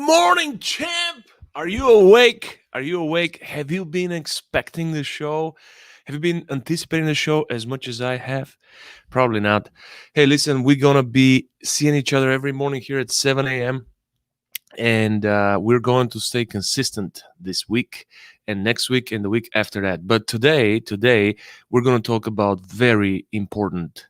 morning, champ. Are you awake? Are you awake? Have you been expecting the show? Have you been anticipating the show as much as I have? Probably not. Hey, listen, we're going to be seeing each other every morning here at 7 a.m. And we're going to stay consistent this week and next week and the week after that. But today, we're going to talk about very important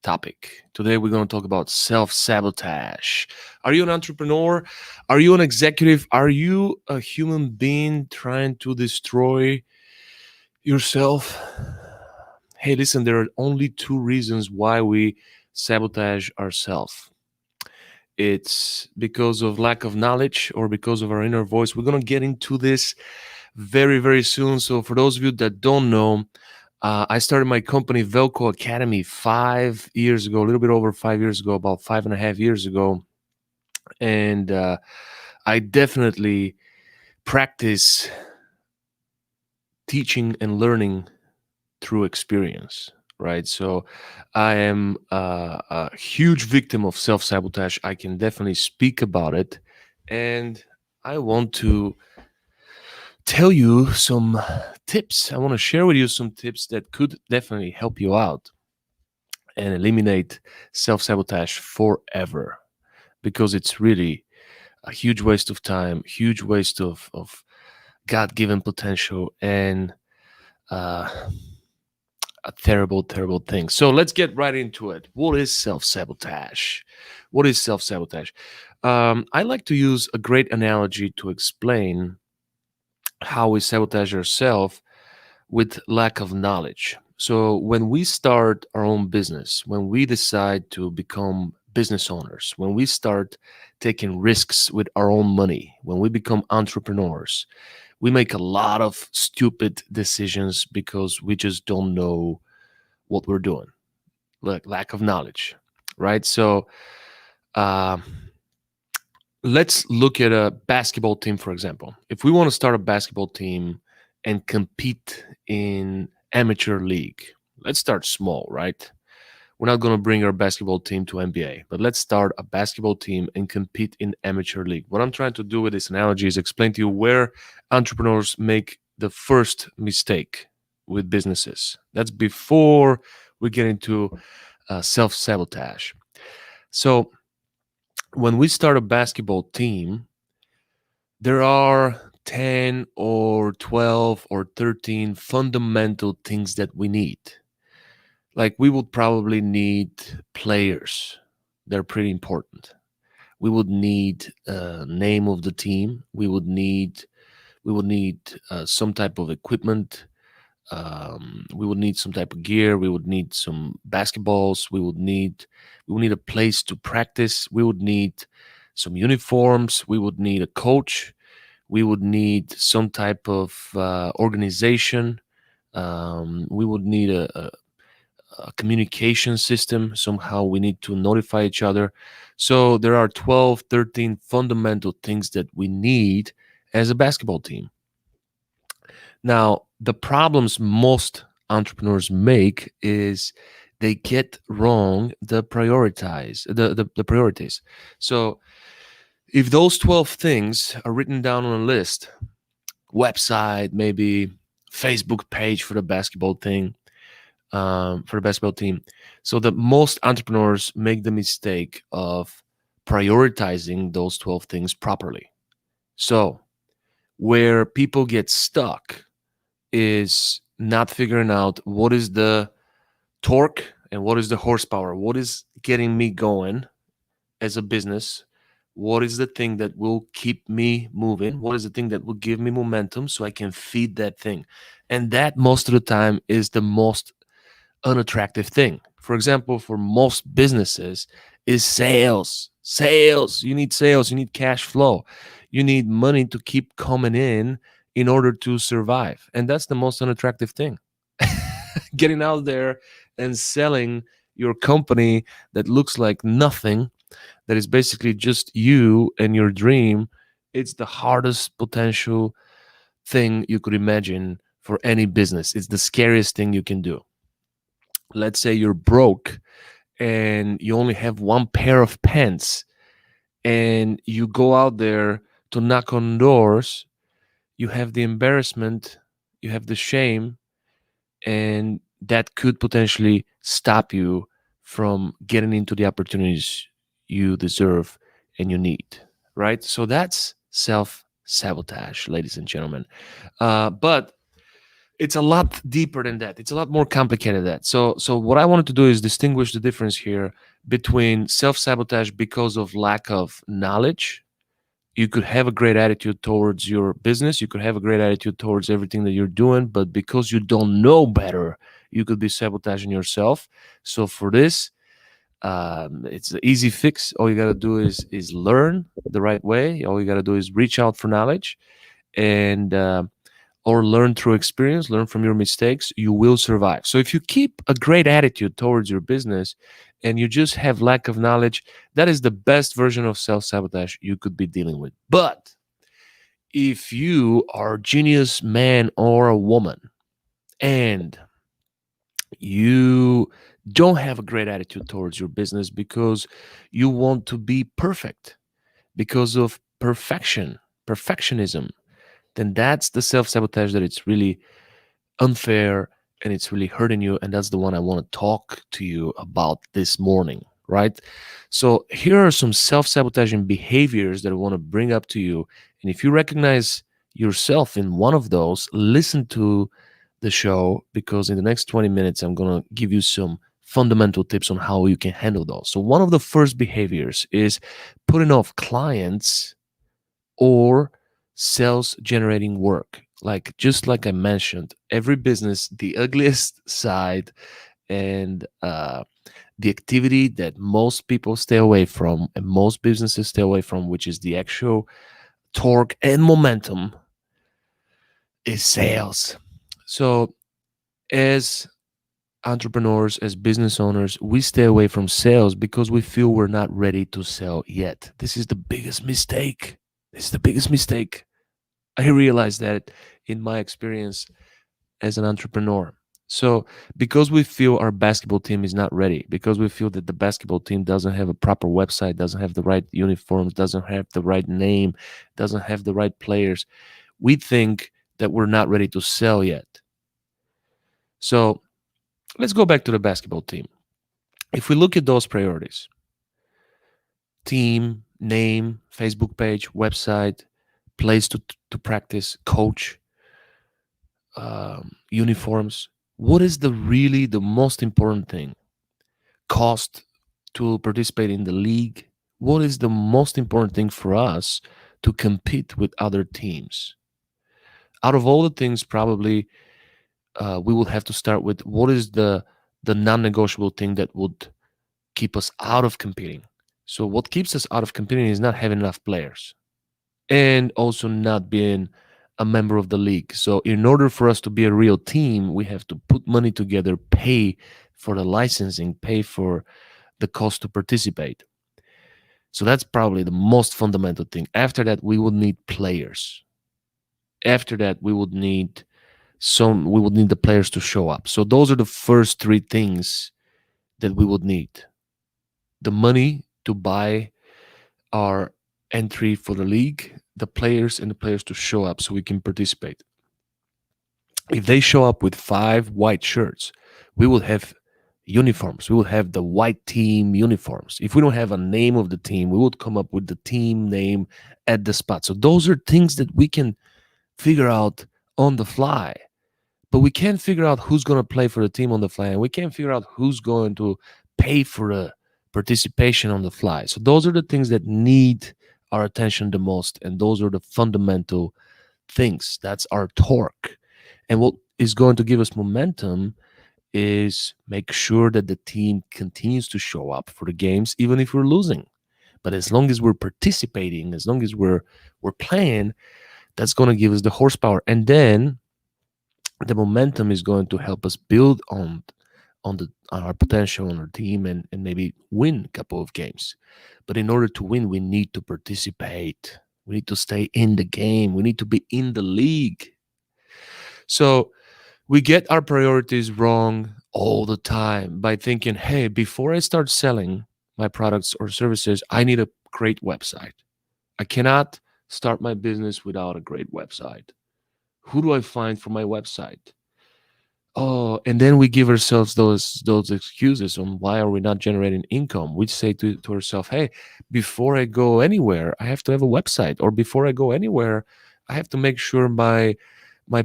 topic. Today we're going to talk about self-sabotage. Are you an entrepreneur? Are you an executive? Are you a human being trying to destroy yourself? Hey, listen, there are only two reasons why we sabotage ourselves. It's because of lack of knowledge or because of our inner voice. We're going to get into this very, very soon. So for those of you that don't know, I started my company Velco Academy 5 years ago, a little bit over 5 years ago, about 5.5 years ago. And I definitely practice teaching and learning through experience, right? So I am a huge victim of self-sabotage. I can definitely speak about it. And I want to tell you some tips. I want to share with you some tips that could definitely help you out and eliminate self-sabotage forever, because it's really a huge waste of time, huge waste of God-given potential, and a terrible, terrible thing. So let's get right into it. What is self-sabotage? What is self-sabotage? I like to use a great analogy to explain how we sabotage ourselves with lack of knowledge. So when we start our own business, when we decide to become business owners, when we start taking risks with our own money, when we become entrepreneurs, we make a lot of stupid decisions because we just don't know what we're doing. Like lack of knowledge, right? So let's look at a basketball team, for example. If we want to start a basketball team and compete in amateur league, let's start small, right? We're not going to bring our basketball team to NBA, but let's start a basketball team and compete in amateur league. What I'm trying to do with this analogy is explain to you where entrepreneurs make the first mistake with businesses. That's before we get into self-sabotage. So when we start a basketball team, there are 10 or 12 or 13 fundamental things that we need. Like we would probably need players. They're pretty important. We would need a name of the team. We would need some type of equipment. We would need some type of gear. We would need some basketballs. We would need a place to practice. We would need some uniforms. We would need a coach. We would need some type of organization. We would need a communication system. Somehow we need to notify each other. So there are 12, 13 fundamental things that we need as a basketball team. Now, the problems most entrepreneurs make is they get wrong the priorities. So if those 12 things are written down on a list, website, maybe Facebook page for the basketball thing, for the basketball team. So that most entrepreneurs make the mistake of prioritizing those 12 things properly. So where people get stuck is not figuring out what is the torque and what is the horsepower, what is getting me going as a business, what is the thing that will keep me moving, what is the thing that will give me momentum so I can feed that thing. And that most of the time is the most unattractive thing. For example, for most businesses is sales. You need sales, you need cash flow, you need money to keep coming in order to survive. And that's the most unattractive thing. Getting out there and selling your company that looks like nothing, that is basically just you and your dream, it's the hardest potential thing you could imagine for any business. It's the scariest thing you can do. Let's say you're broke and you only have one pair of pants and you go out there to knock on doors, you have the embarrassment, you have the shame, and that could potentially stop you from getting into the opportunities you deserve and you need, right? So that's self sabotage, ladies and gentlemen. But it's a lot deeper than that. It's a lot more complicated than that. So what I wanted to do is distinguish the difference here between self sabotage because of lack of knowledge. You could have a great attitude towards your business, you could have a great attitude towards everything that you're doing, but because you don't know better, you could be sabotaging yourself. So for this, it's an easy fix. All you got to do is learn the right way. All you got to do is reach out for knowledge, and or learn through experience, learn from your mistakes. You will survive. So if you keep a great attitude towards your business and you just have lack of knowledge, that is the best version of self-sabotage you could be dealing with. But if you are a genius man or a woman and you don't have a great attitude towards your business because you want to be perfect, because of perfectionism, then that's the self-sabotage that it's really unfair and it's really hurting you. And that's the one I want to talk to you about this morning, right? So here are some self-sabotaging behaviors that I want to bring up to you. And if you recognize yourself in one of those, listen to the show, because in the next 20 minutes I'm going to give you some fundamental tips on how you can handle those. So one of the first behaviors is putting off clients or sales generating work. Like, just like I mentioned, every business, the ugliest side and the activity that most people stay away from and most businesses stay away from, which is the actual torque and momentum, is sales. So as entrepreneurs, as business owners, we stay away from sales because we feel we're not ready to sell yet. This is the biggest mistake. This is the biggest mistake. I realized that in my experience as an entrepreneur. So, because we feel our basketball team is not ready, because we feel that the basketball team doesn't have a proper website, doesn't have the right uniforms, doesn't have the right name, doesn't have the right players, we think that we're not ready to sell yet. So, let's go back to the basketball team. If we look at those priorities, team, name, Facebook page, website, place to practice, coach, uniforms. What is the most important thing? Cost to participate in the league. What is the most important thing for us to compete with other teams? Out of all the things, probably we will have to start with what is the non-negotiable thing that would keep us out of competing. So what keeps us out of competing is not having enough players, and also not being a member of the league. So, in order for us to be a real team, we have to put money together, pay for the licensing, pay for the cost to participate. So, that's probably the most fundamental thing. After that, we would need players. After that, we would need the players to show up. So, those are the first three things that we would need: the money to buy our entry for the league, the players, and the players to show up so we can participate. If they show up with 5 white shirts, we will have uniforms. We will have the white team uniforms. If we don't have a name of the team, we would come up with the team name at the spot. So those are things that we can figure out on the fly. But we can't figure out who's going to play for the team on the fly, and we can't figure out who's going to pay for the participation on the fly. So those are the things that need our attention the most, and those are the fundamental things. That's our torque. And what is going to give us momentum is make sure that the team continues to show up for the games, even if we're losing. But as long as we're participating, as long as we're playing, that's going to give us the horsepower. And then the momentum is going to help us build on our potential on our team, and maybe win a couple of games. But in order to win, we need to participate. We need to stay in the game. We need to be in the league. So we get our priorities wrong all the time by thinking, hey, before I start selling my products or services, I need to great website. I cannot start my business without a great website. Who do I find for my website? Oh, and then we give ourselves those excuses on why are we not generating income. We say to ourselves, hey, before I go anywhere, I have to have a website, or before I go anywhere, I have to make sure my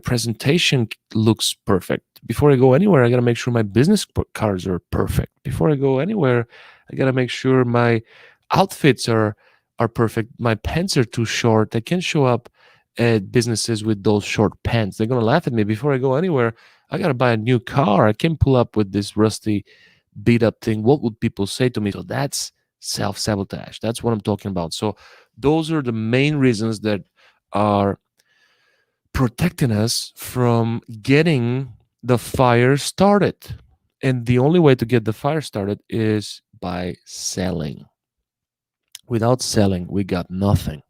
presentation looks perfect. Before I go anywhere, I got to make sure my business cards are perfect. Before I go anywhere, I got to make sure my outfits are perfect. My pants are too short. I can't show up at businesses with those short pants. They're going to laugh at me. Before I go anywhere, I got to buy a new car. I can't pull up with this rusty beat up thing. What would people say to me? So that's self sabotage. That's what I'm talking about. So those are the main reasons that are protecting us from getting the fire started. And the only way to get the fire started is by selling. Without selling, we got nothing.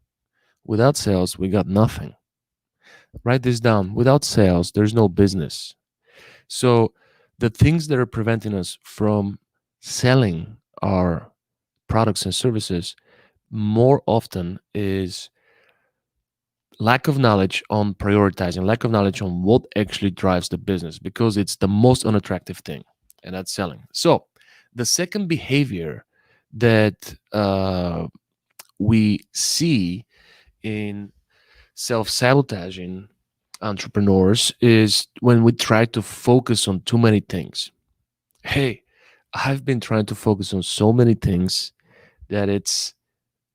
Without sales, we got nothing. Write this down. Without sales, there's no business. So the things that are preventing us from selling our products and services more often is lack of knowledge on prioritizing, lack of knowledge on what actually drives the business, because it's the most unattractive thing, and that's selling. So the second behavior that we see in self-sabotaging entrepreneurs is when we try to focus on too many things. Hey, I've been trying to focus on so many things that it's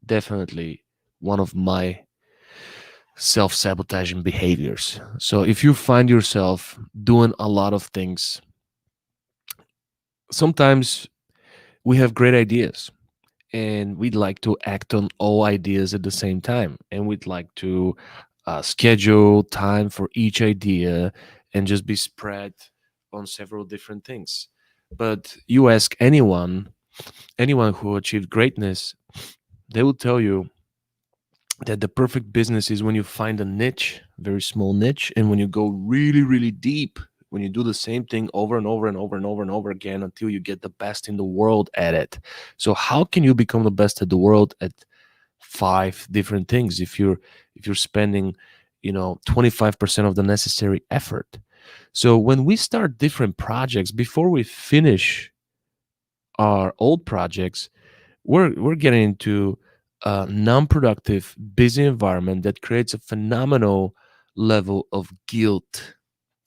definitely one of my self sabotaging behaviors. So if you find yourself doing a lot of things, sometimes we have great ideas and we'd like to act on all ideas at the same time. And we'd like to schedule time for each idea and just be spread on several different things. But you ask anyone who achieved greatness, they will tell you that the perfect business is when you find a niche, very small niche, and when you go really, really deep, when you do the same thing over and over and over and over and over again until you get the best in the world at it. So how can you become the best at the world at five different things if you're spending 25% of the necessary effort? So when we start different projects, before we finish our old projects, we're getting into a non-productive, busy environment that creates a phenomenal level of guilt.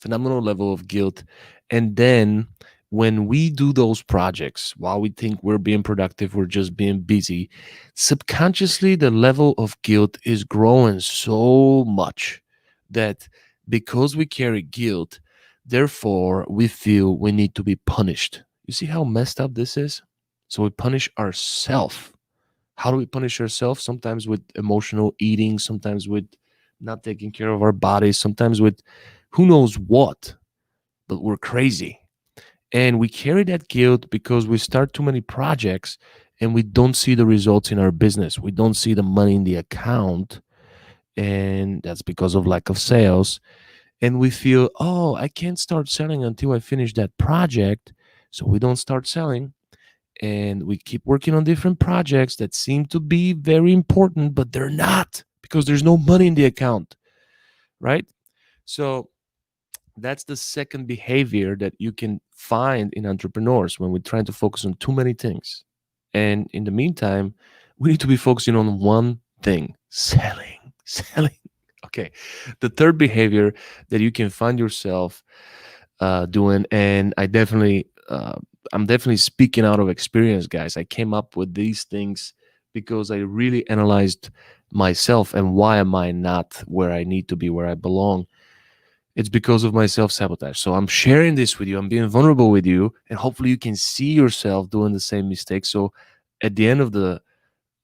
And then when we do those projects, while we think we're being productive, we're just being busy. Subconsciously, the level of guilt is growing so much that because we carry guilt, therefore we feel we need to be punished. You see how messed up this is? So we punish ourselves. How do we punish ourselves? Sometimes with emotional eating, sometimes with not taking care of our bodies, sometimes with who knows what, but we're crazy. And we carry that guilt because we start too many projects and we don't see the results in our business. We don't see the money in the account. And that's because of lack of sales. And we feel, oh, I can't start selling until I finish that project. So we don't start selling. And we keep working on different projects that seem to be very important, but they're not because there's no money in the account, right? So that's the second behavior that you can find in entrepreneurs when we're trying to focus on too many things. And in the meantime, we need to be focusing on one thing: selling, selling. Okay. The third behavior that you can find yourself doing, and I'm definitely speaking out of experience, guys. I came up with these things because I really analyzed myself and why am I not where I need to be, where I belong. It's because of my self sabotage. So I'm sharing this with you. I'm being vulnerable with you, and hopefully you can see yourself doing the same mistake. So at the end of the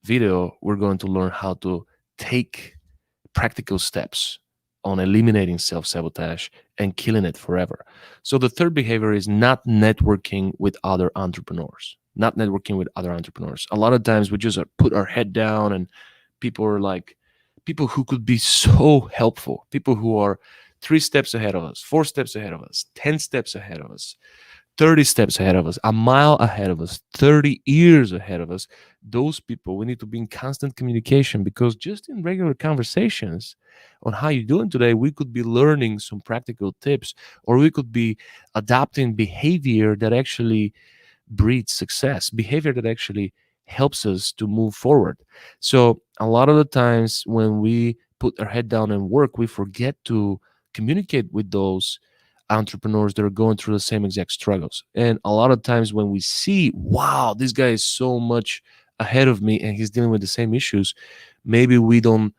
video, we're going to learn how to take practical steps on eliminating self sabotage and killing it forever. So the third behavior is not networking with other entrepreneurs. Not networking with other entrepreneurs. A lot of times we just put our head down, and people are like, people who could be so helpful, people who are 3 steps ahead of us, 4 steps ahead of us, 10 steps ahead of us, 30 steps ahead of us, a mile ahead of us, 30 years ahead of us. Those people, we need to be in constant communication, because just in regular conversations on how you're doing today, we could be learning some practical tips, or we could be adopting behavior that actually breeds success, behavior that actually helps us to move forward. So, a lot of the times when we put our head down and work, we forget to communicate with those entrepreneurs that are going through the same exact struggles. And a lot of times when we see, wow, this guy is so much ahead of me and he's dealing with the same issues, maybe we don't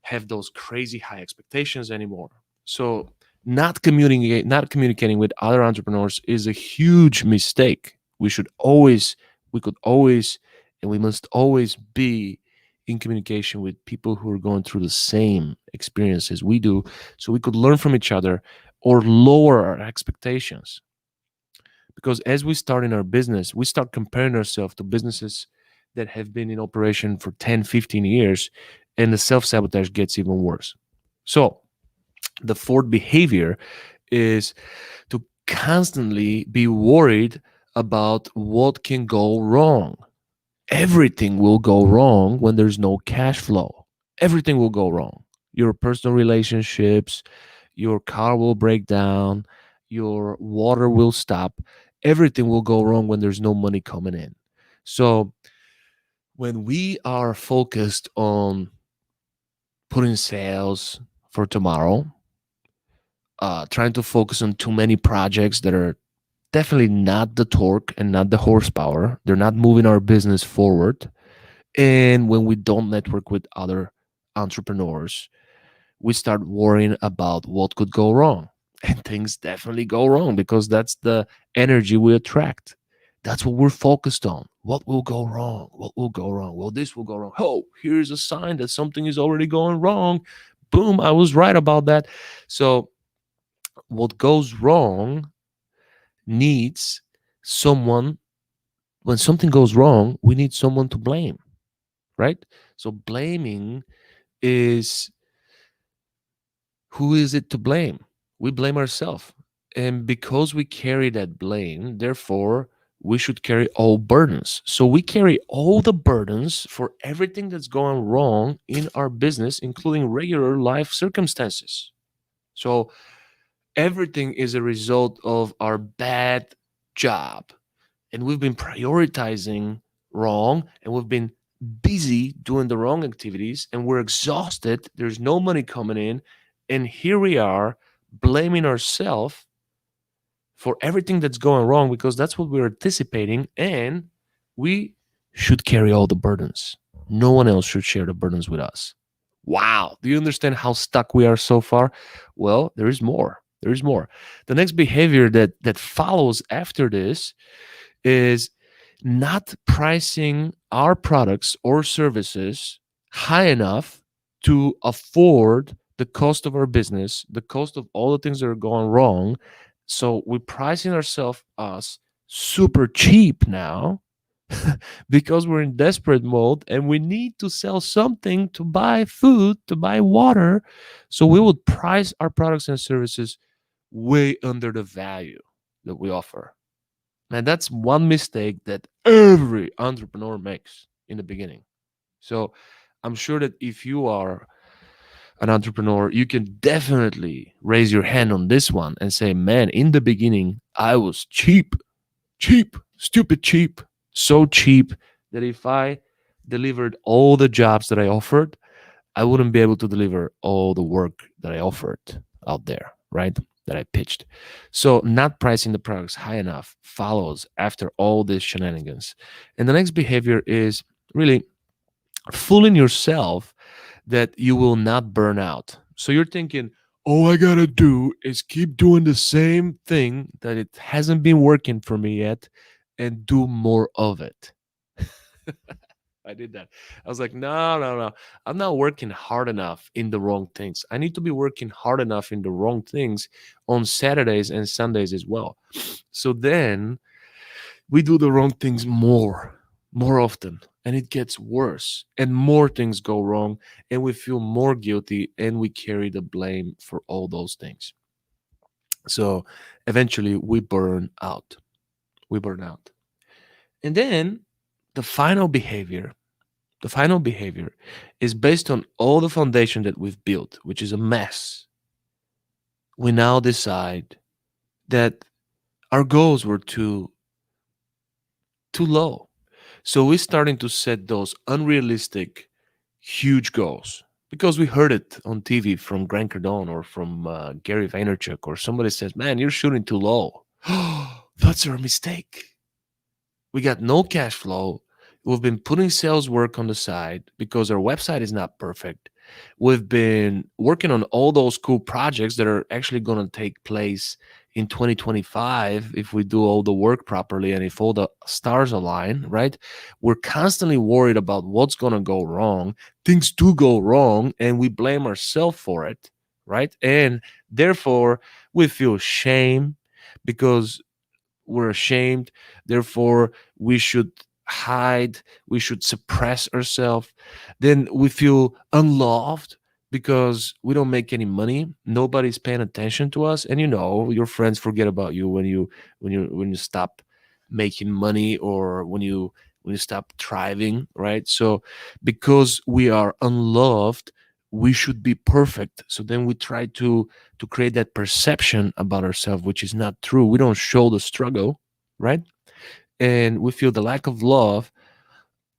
have those crazy high expectations anymore. So not communicating with other entrepreneurs is a huge mistake. We could always, and we must always be in communication with people who are going through the same experiences we do, so we could learn from each other or lower our expectations. Because as we start in our business, we start comparing ourselves to businesses that have been in operation for 10, 15 years, and the self sabotage gets even worse. So, the fourth behavior is to constantly be worried about what can go wrong. Everything will go wrong when there's no cash flow. Everything will go wrong. Your personal relationships, your car will break down, your water will stop. Everything will go wrong when there's no money coming in. So, when we are focused on putting sales for tomorrow, trying to focus on too many projects that are definitely not the torque and not the horsepower, they're not moving our business forward. And when we don't network with other entrepreneurs, we start worrying about what could go wrong. And things definitely go wrong, because that's the energy we attract. That's what we're focused on. What will go wrong? What will go wrong? Well, this will go wrong. Oh, here's a sign that something is already going wrong. Boom, I was right about that. So, what goes wrong needs someone. When something goes wrong, we need someone to blame, right? So, blaming is, who is it to blame? We blame ourselves. And because we carry that blame, therefore, we should carry all burdens. So we carry all the burdens for everything that's going wrong in our business, including regular life circumstances. So everything is a result of our bad job. And we've been prioritizing wrong, and we've been busy doing the wrong activities, and we're exhausted. There's no money coming in. And here we are blaming ourselves for everything that's going wrong, because that's what we're anticipating. And we should carry all the burdens. No one else should share the burdens with us. Wow. Do you understand how stuck we are so far? Well, there is more. There is more. The next behavior that follows after this is not pricing our products or services high enough to afford the cost of our business, the cost of all the things that are going wrong. So we're pricing ourselves as super cheap now because we're in desperate mode and we need to sell something to buy food, to buy water. So we would price our products and services way under the value that we offer. And that's one mistake that every entrepreneur makes in the beginning. So I'm sure that if you are an entrepreneur, you can definitely raise your hand on this one and say, man, in the beginning, I was cheap, cheap, stupid cheap, so cheap that if I delivered all the jobs that I offered, I wouldn't be able to deliver all the work that I offered out there, right? That I pitched. So, not pricing the products high enough follows after all these shenanigans. And the next behavior is really fooling yourself that you will not burn out. So, you're thinking, all I gotta do is keep doing the same thing that it hasn't been working for me yet and do more of it. I did that. I was like, no, no, no. I'm not working hard enough in the wrong things. I need to be working hard enough in the wrong things on Saturdays and Sundays as well. So then we do the wrong things more often. And it gets worse. And more things go wrong. And we feel more guilty. And we carry the blame for all those things. So eventually we burn out. we burn out. And then the final behavior, the final behavior is based on all the foundation that we've built, which is a mess. We now decide that our goals were too low. So we're starting to set those unrealistic, huge goals because we heard it on TV from Grant Cardone or from Gary Vaynerchuk, or somebody says, "Man, you're shooting too low." That's our mistake. We got no cash flow. We've been putting sales work on the side because our website is not perfect. We've been working on all those cool projects that are actually going to take place in 2025 if we do all the work properly and if all the stars align, right? We're constantly worried about what's going to go wrong. Things do go wrong and we blame ourselves for it, right? And therefore, we feel shame because we're ashamed. Therefore, we should hide, we should suppress ourselves. Then we feel unloved because we don't make any money, nobody's paying attention to us, and your friends forget about you when you stop making money, or when you stop thriving, right? So because we are unloved, we should be perfect. So then we try to create that perception about ourselves, which is not true. We don't show the struggle, right? And we feel the lack of love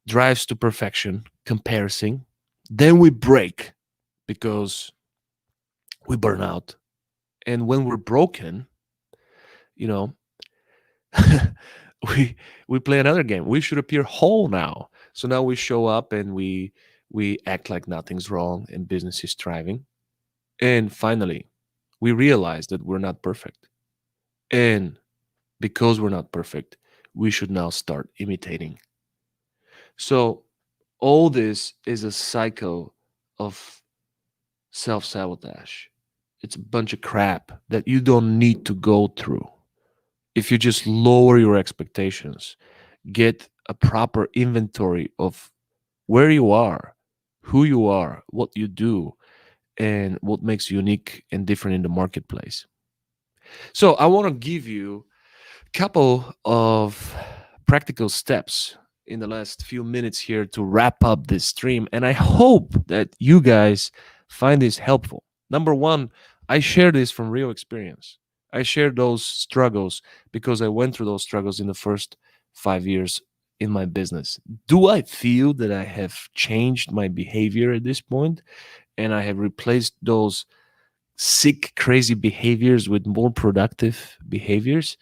drives to perfection, comparison. Then we break because we burn out. And when we're broken, you know, we we play another game. We should appear whole now. So now we show up and we act like nothing's wrong and business is thriving. And finally, we realize that we're not perfect. And because we're not perfect, we should now start imitating. So all this is a cycle of self sabotage. It's a bunch of crap that you don't need to go through. If you just lower your expectations, get a proper inventory of where you are, who you are, what you do, and what makes you unique and different in the marketplace. So I want to give you couple of practical steps in the last few minutes here to wrap up this stream, and I hope that you guys find this helpful. Number one, I share this from real experience. I share those struggles because I went through those struggles in the first 5 years in my business. Do I feel that I have changed my behavior at this point and I have replaced those sick crazy behaviors with more productive behaviors?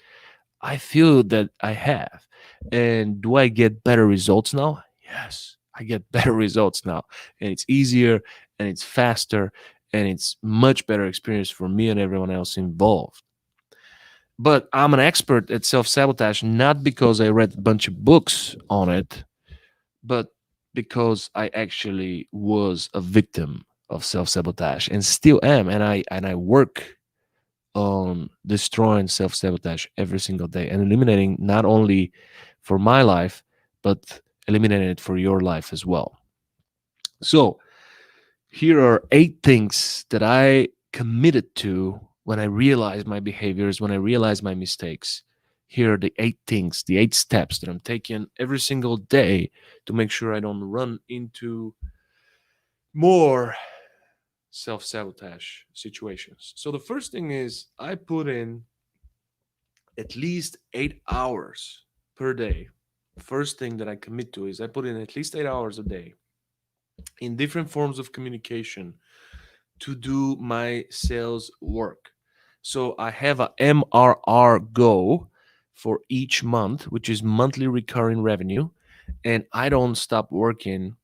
I feel that I have. And do I get better results now? Yes, I get better results now. And it's easier and it's faster and it's much better experience for me and everyone else involved. But I'm an expert at self sabotage not because I read a bunch of books on it, but because I actually was a victim of self sabotage and still am. And I work on destroying self sabotage every single day and eliminating not only for my life, but eliminating it for your life as well. So, here are 8 things that I committed to when I realized my behaviors, when I realized my mistakes. Here are the 8 things, the 8 steps that I'm taking every single day to make sure I don't run into more self sabotage situations. So, the first thing is I put in at least 8 hours per day. First thing that I commit to is I put in at least 8 hours a day in different forms of communication to do my sales work. So I have a MRR goal for each month, which is monthly recurring revenue. And I don't stop working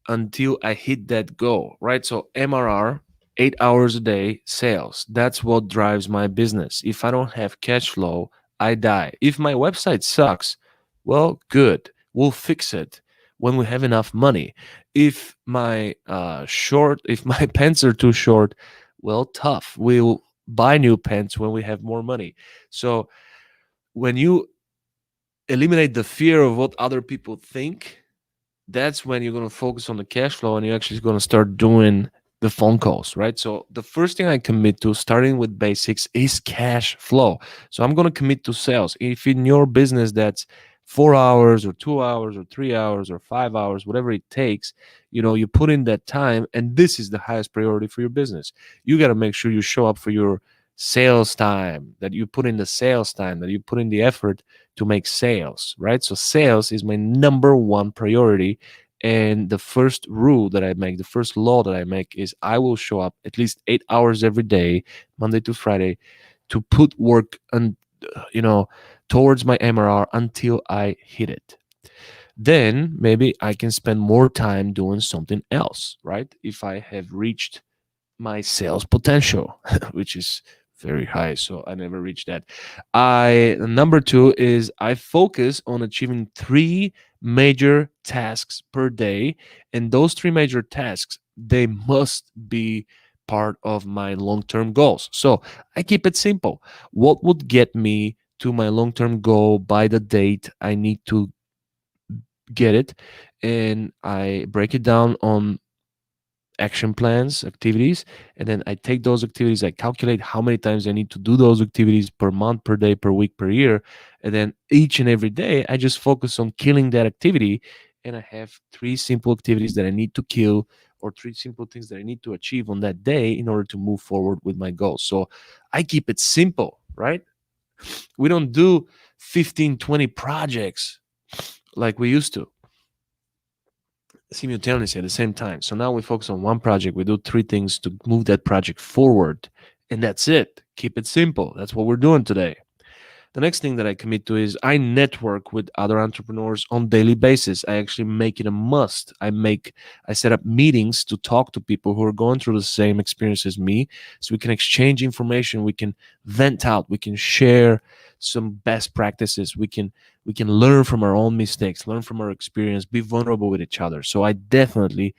until I hit that goal, right? So MRR, 8 hours a day sales. That's what drives my business. If I don't have cash flow, I die. If my website sucks, well, good. We'll fix it when we have enough money. If my if my pants are too short, well, tough. We'll buy new pants when we have more money. So when you eliminate the fear of what other people think, that's when you're going to focus on the cash flow and you're actually going to start doing the phone calls, right? So the first thing I commit to, starting with basics, is cash flow. So I'm going to commit to sales. If in your business that's 4 hours or 2 hours or 3 hours or 5 hours, whatever it takes, you put in that time, and this is the highest priority for your business. You got to make sure you show up for your sales time, that you put in the sales time, that you put in the effort to make sales, right? So sales is my number one priority. And the first rule that I make, the first law that I make is I will show up at least 8 hours every day, Monday to Friday, to put work and towards my MRR until I hit it. Then maybe I can spend more time doing something else, right? If I have reached my sales potential, which is very high. So I never reached that. Number two is I focus on achieving three major tasks per day. And those three major tasks, they must be part of my long-term goals. So I keep it simple. What would get me to my long-term goal by the date I need to get it? And I break it down on action plans, activities, and then I take those activities, I calculate how many times I need to do those activities per month, per day, per week, per year, and then each and every day I just focus on killing that activity, and I have three simple activities that I need to kill, or three simple things that I need to achieve on that day in order to move forward with my goals. So I keep it simple, right? We don't do 15, 20 projects like we used to simultaneously at the same time. So now we focus on one project. We do three things to move that project forward, and that's it. Keep it simple. That's what we're doing today. The next thing that I commit to is I network with other entrepreneurs on daily basis. I actually make it a must. I set up meetings to talk to people who are going through the same experience as me, so we can exchange information, we can vent out, we can share some best practices, we can learn from our own mistakes, learn from our experience, be vulnerable with each other. So I definitely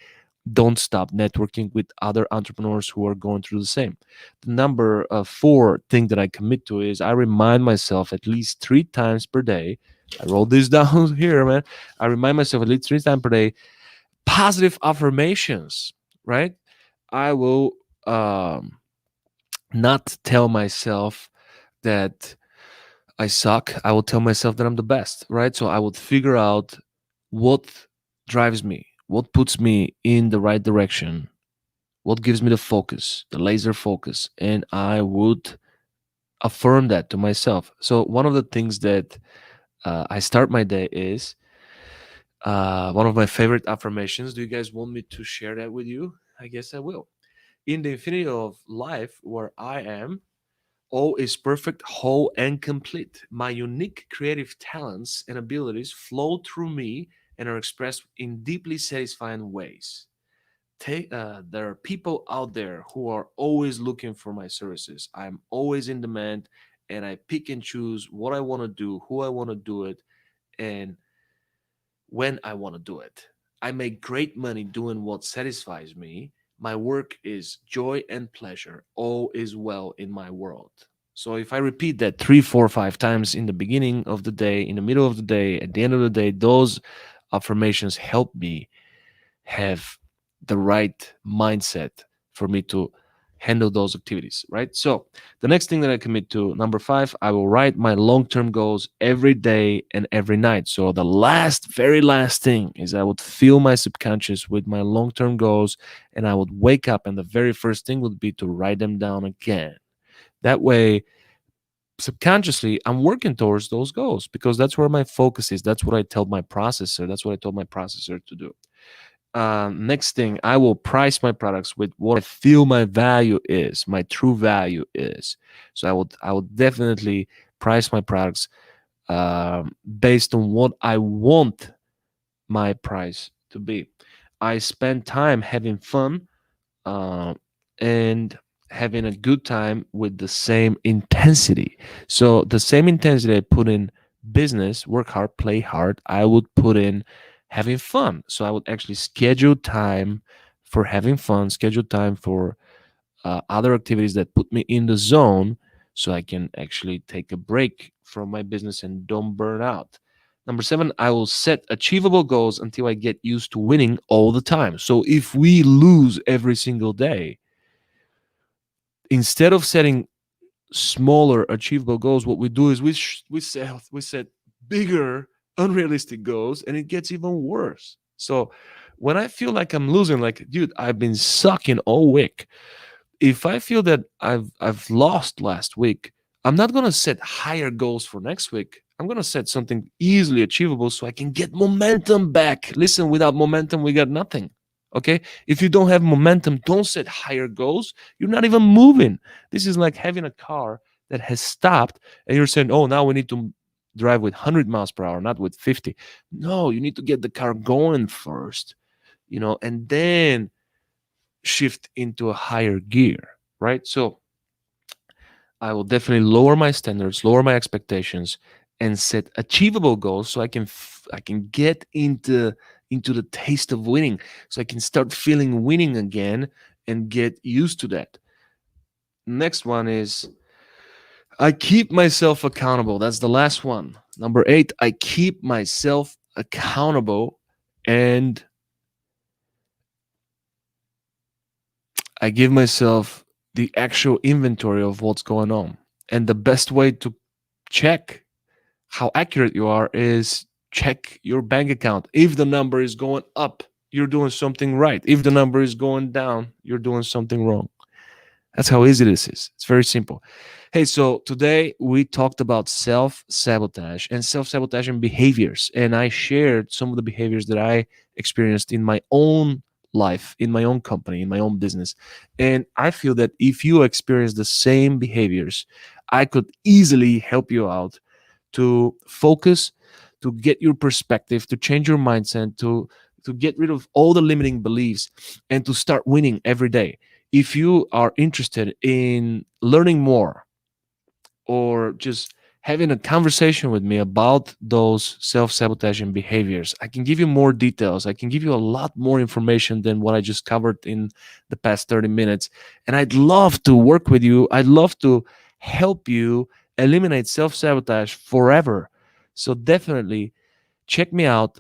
don't stop networking with other entrepreneurs who are going through the same. The number four thing that I commit to is I remind myself at least 3 times per day. I wrote this down here, man. I remind myself at least 3 times per day positive affirmations, right? I will not tell myself that I suck. I will tell myself that I'm the best, right? So I would figure out what drives me, what puts me in the right direction, what gives me the focus, the laser focus, and I would affirm that to myself. So one of the things that I start my day is one of my favorite affirmations. Do you guys want me to share that with you? I guess I will. In the infinity of life where I am, all is perfect, whole, and complete. My unique creative talents and abilities flow through me and are expressed in deeply satisfying ways. There are people out there who are always looking for my services. I'm always in demand, and I pick and choose what I want to do, who I want to do it, and when I want to do it. I make great money doing what satisfies me. My work is joy and pleasure. All is well in my world. So if I repeat that three, four, 5 times in the beginning of the day, in the middle of the day, at the end of the day, those affirmations help me have the right mindset for me to handle those activities, right? So the next thing that I commit to, number five, I will write my long-term goals every day and every night. So the very last thing is I would fill my subconscious with my long-term goals, and I would wake up, and the very first thing would be to write them down again. That way, subconsciously, I'm working towards those goals because that's where my focus is. That's what I tell my processor. That's what I told my processor to do. Next thing, I will price my products with what I feel my value is, my true value is. So I would definitely price my products based on what I want my price to be. I spend time having fun uh, and having a good time with the same intensity. So the same intensity I put in business, work hard, play hard, I would put in having fun. So I would actually schedule time for having fun, schedule time for other activities that put me in the zone so I can actually take a break from my business and don't burn out. Number seven, I will set achievable goals until I get used to winning all the time. So if we lose every single day, instead of setting smaller achievable goals, what we do is we set bigger unrealistic goals, and it gets even worse. So when I feel like I'm losing, like, dude, I've been sucking all week, if I feel that I've lost last week, I'm not gonna set higher goals for next week. I'm gonna set something easily achievable so I can get momentum back. Listen, without momentum, we got nothing. Okay. If you don't have momentum, don't set higher goals. You're not even moving. This is like having a car that has stopped and you're saying, oh, now we need to drive with 100 miles per hour, not with 50. No, you need to get the car going first, and then shift into a higher gear, right? So I will definitely lower my standards, lower my expectations, and set achievable goals so I can get into the taste of winning, so I can start feeling winning again and get used to that. Next one is I keep myself accountable. That's the last one. Number 8, I keep myself accountable, and I give myself the actual inventory of what's going on. And the best way to check how accurate you are is check your bank account. If the number is going up, you're doing something right. If the number is going down, you're doing something wrong. That's how easy this is. It's very simple. Hey, so today we talked about self sabotage and self sabotaging behaviors. And I shared some of the behaviors that I experienced in my own life, in my own company, in my own business. And I feel that if you experience the same behaviors, I could easily help you out to focus, to get your perspective, to change your mindset, to get rid of all the limiting beliefs, and to start winning every day. If you are interested in learning more or just having a conversation with me about those self-sabotaging behaviors, I can give you more details. I can give you a lot more information than what I just covered in the past 30 minutes. And I'd love to work with you. I'd love to help you eliminate self-sabotage forever. So definitely check me out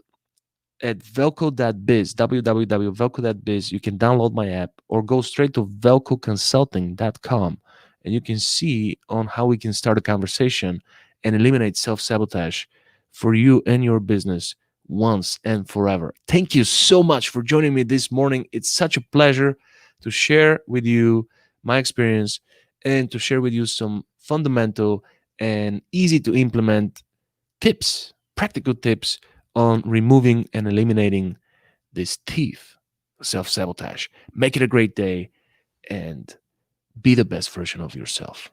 at velco.biz, www.velco.biz. You can download my app or go straight to velcoconsulting.com, and you can see on how we can start a conversation and eliminate self-sabotage for you and your business once and forever. Thank you so much for joining me this morning. It's such a pleasure to share with you my experience and to share with you some fundamental and easy to implement tips, practical tips on removing and eliminating this thief, self sabotage. Make it a great day and be the best version of yourself.